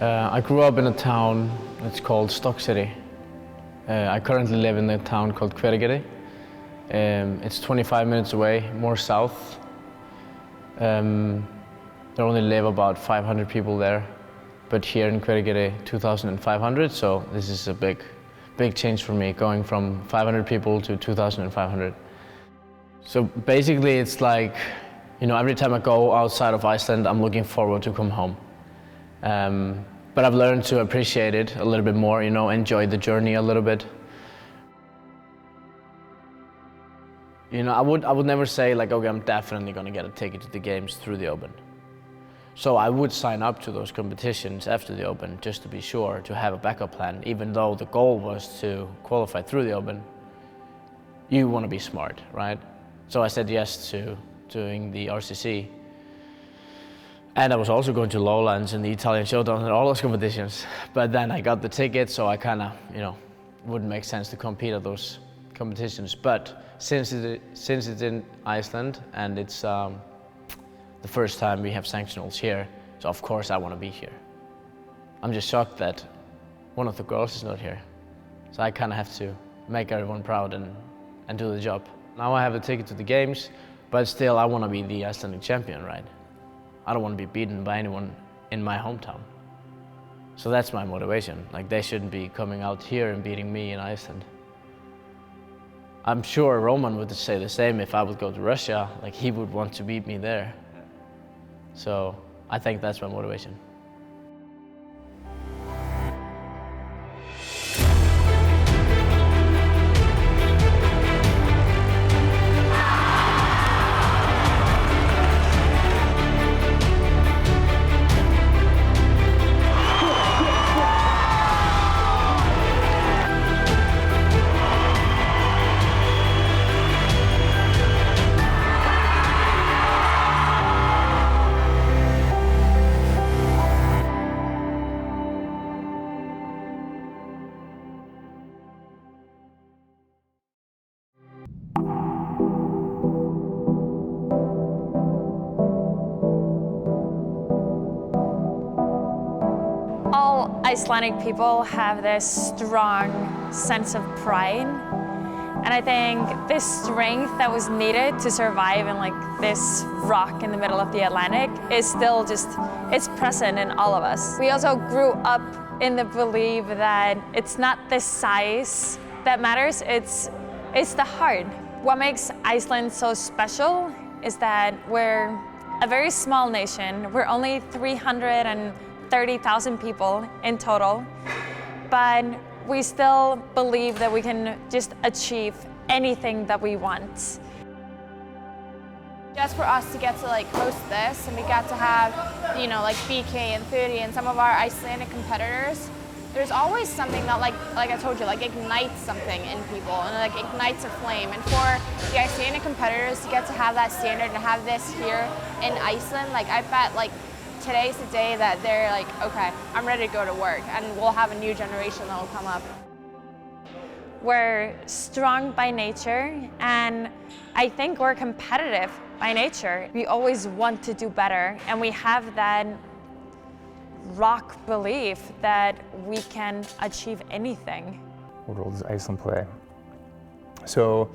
I grew up in a town that's called Stock City. I currently live in a town called Reykjavik. It's 25 minutes away, more south. There only live about 500 people there, but here in Reykjavik, 2,500. So this is a big change for me, going from 500 people to 2,500. So basically, it's like, every time I go outside of Iceland, I'm looking forward to come home. But I've learned to appreciate it a little bit more, enjoy the journey a little bit. I would never say like, okay, I'm definitely gonna get a ticket to the games through the Open. So I would sign up to those competitions after the Open just to be sure to have a backup plan, even though the goal was to qualify through the Open. You want to be smart, right? So I said yes to doing the RCC. And I was also going to Lowlands and the Italian Showdown and all those competitions. But then I got the ticket, so I kind of, wouldn't make sense to compete at those competitions. But since it's in Iceland and it's the first time we have sanctionals here, so of course I want to be here. I'm just shocked that one of the girls is not here. So I kind of have to make everyone proud and do the job. Now I have a ticket to the games, but still I want to be the Icelandic champion, right? I don't want to be beaten by anyone in my hometown. So that's my motivation. Like, they shouldn't be coming out here and beating me in Iceland. I'm sure Roman would say the same if I would go to Russia. Like, he would want to beat me there. So I think that's my motivation. All Icelandic people have this strong sense of pride. And I think this strength that was needed to survive in like this rock in the middle of the Atlantic is still it's present in all of us. We also grew up in the belief that it's not the size that matters, it's the heart. What makes Iceland so special is that we're a very small nation. We're only 330,000 people in total, but we still believe that we can just achieve anything that we want. Just for us to get to host this, and we got to have, like BK and 30 and some of our Icelandic competitors, there's always something that like I told you, ignites something in people and ignites a flame. And for the Icelandic competitors to get to have that standard and have this here in Iceland, I bet today's the day that they're like, okay, I'm ready to go to work, and we'll have a new generation that will come up. We're strong by nature, and I think we're competitive by nature. We always want to do better, and we have that rock belief that we can achieve anything. What role does Iceland play? So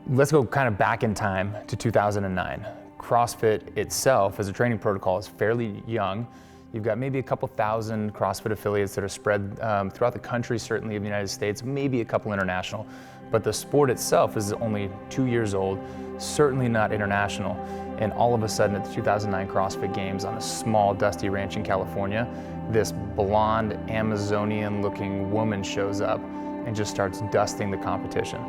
let's go kind of back in time to 2009. CrossFit itself as a training protocol is fairly young. You've got maybe a couple thousand CrossFit affiliates that are spread throughout the country, certainly of the United States, maybe a couple international. But the sport itself is only 2 years old, certainly not international. And all of a sudden at the 2009 CrossFit Games on a small dusty ranch in California, this blonde Amazonian looking woman shows up and just starts dusting the competition.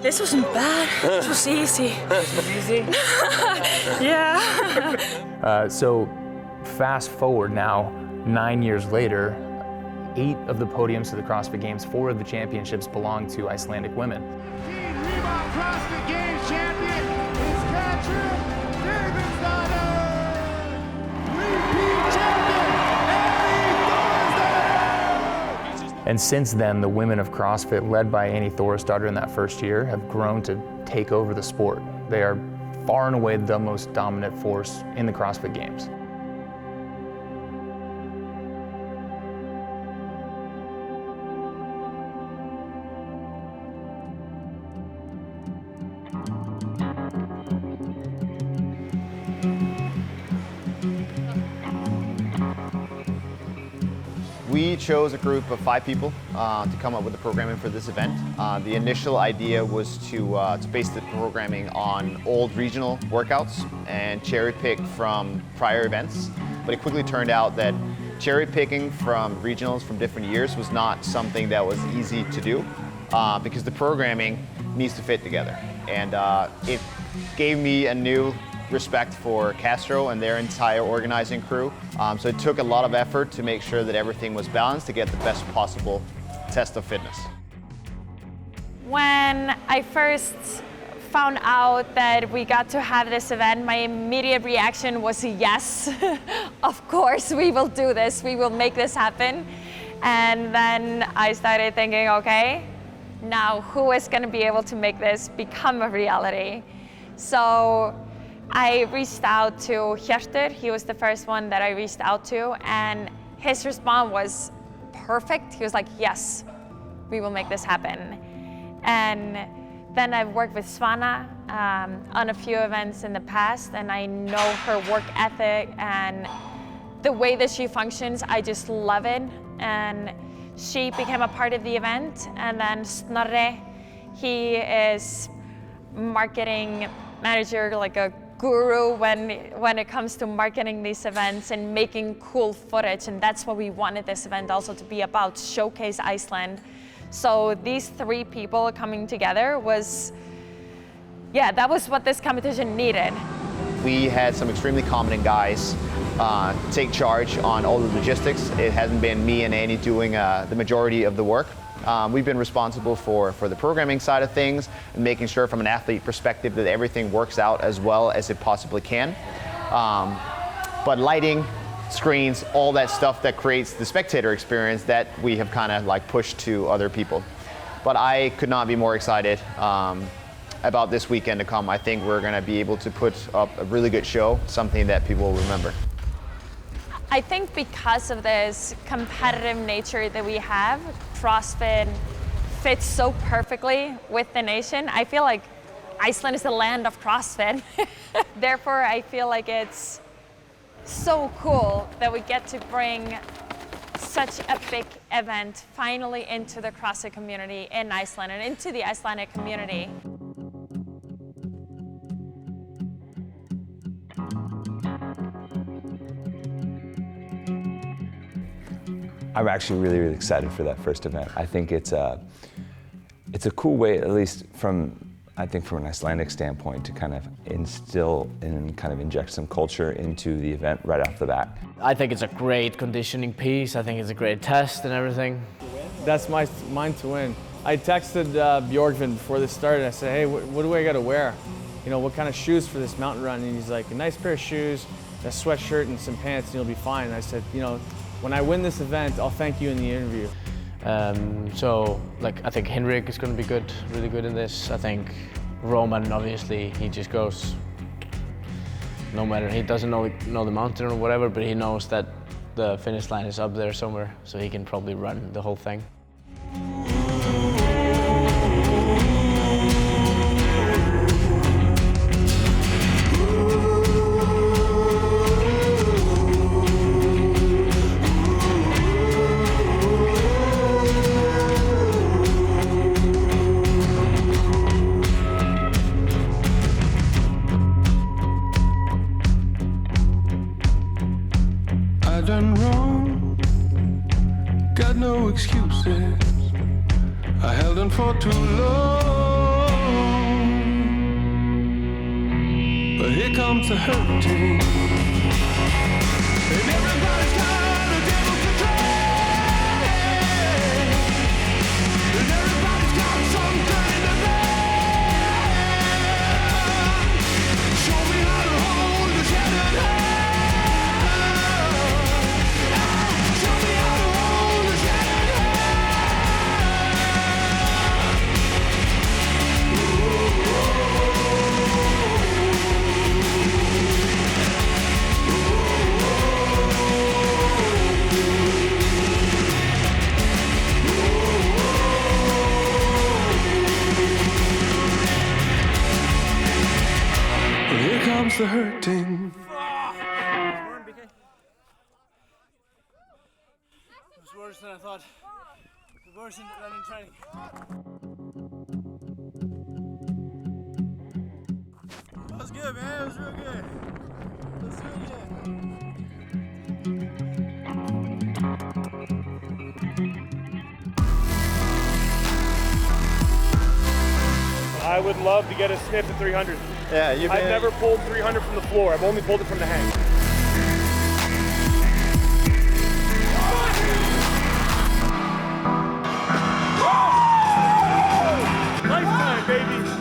This wasn't bad, this was easy. This was easy? Yeah. So fast forward now, 9 years later, 8 of the podiums to the CrossFit Games, 4 of the championships belong to Icelandic women. CrossFit Games champion is Katrin Davidsdottir. Repeat champion, Annie Thorisdottir. And since then, the women of CrossFit, led by Annie Thorisdottir in that first year, have grown to take over the sport. They are far and away the most dominant force in the CrossFit Games. We chose a group of 5 people to come up with the programming for this event. The initial idea was to base the programming on old regional workouts and cherry pick from prior events, but it quickly turned out that cherry picking from regionals from different years was not something that was easy to do because the programming needs to fit together. And it gave me a new respect for Castro and their entire organizing crew. So it took a lot of effort to make sure that everything was balanced to get the best possible test of fitness. When I first found out that we got to have this event, my immediate reaction was yes, of course we will do this, we will make this happen. And then I started thinking, okay, now who is going to be able to make this become a reality? So I reached out to Hjörtur. He was the first one that I reached out to, and his response was perfect. He was like, yes, we will make this happen. And then I've worked with Svana on a few events in the past, and I know her work ethic and the way that she functions, I just love it. And she became a part of the event. And then Snorre, he is marketing manager, like a guru when it comes to marketing these events and making cool footage, and that's what we wanted this event also to be about, showcase Iceland. So these 3 people coming together was, yeah, that was what this competition needed. We had some extremely competent guys take charge on all the logistics. It hasn't been me and Annie doing the majority of the work. We've been responsible for the programming side of things and making sure from an athlete perspective that everything works out as well as it possibly can. But lighting, screens, all that stuff that creates the spectator experience, that we have kind of like pushed to other people. But I could not be more excited about this weekend to come. I think we're going to be able to put up a really good show, something that people will remember. I think because of this competitive nature that we have, CrossFit fits so perfectly with the nation. I feel like Iceland is the land of CrossFit. Therefore, I feel like it's so cool that we get to bring such a big event finally into the CrossFit community in Iceland and into the Icelandic community. I'm actually really excited for that first event. I think it's a cool way, at least from an Icelandic standpoint, to kind of instill and kind of inject some culture into the event right off the bat. I think it's a great conditioning piece. I think it's a great test and everything. That's mine to win. I texted Bjorgvin before this started. I said, hey, what do I got to wear? You know, what kind of shoes for this mountain run? And he's like, a nice pair of shoes, a sweatshirt and some pants, and you'll be fine. And I said, you know, when I win this event, I'll thank you in the interview. So, like, I think Henrik is going to be good, really good in this. I think Roman, obviously, he just goes, no matter, he doesn't know the mountain or whatever, but he knows that the finish line is up there somewhere, so he can probably run the whole thing. Done wrong, got no excuses. I held on for too long, but here comes the hurricane, and everybody's got a devil to drag, and everybody's got something in the bag. Show me how to hold the shattered hand. was the hurting. It was worse than I thought. Worse than in training. That was good, man. It was real good. Let's do it again. I would love to get a sniff at 300. Yeah, I've never pulled 300 from the floor. I've only pulled it from the hang. Lifetime, baby.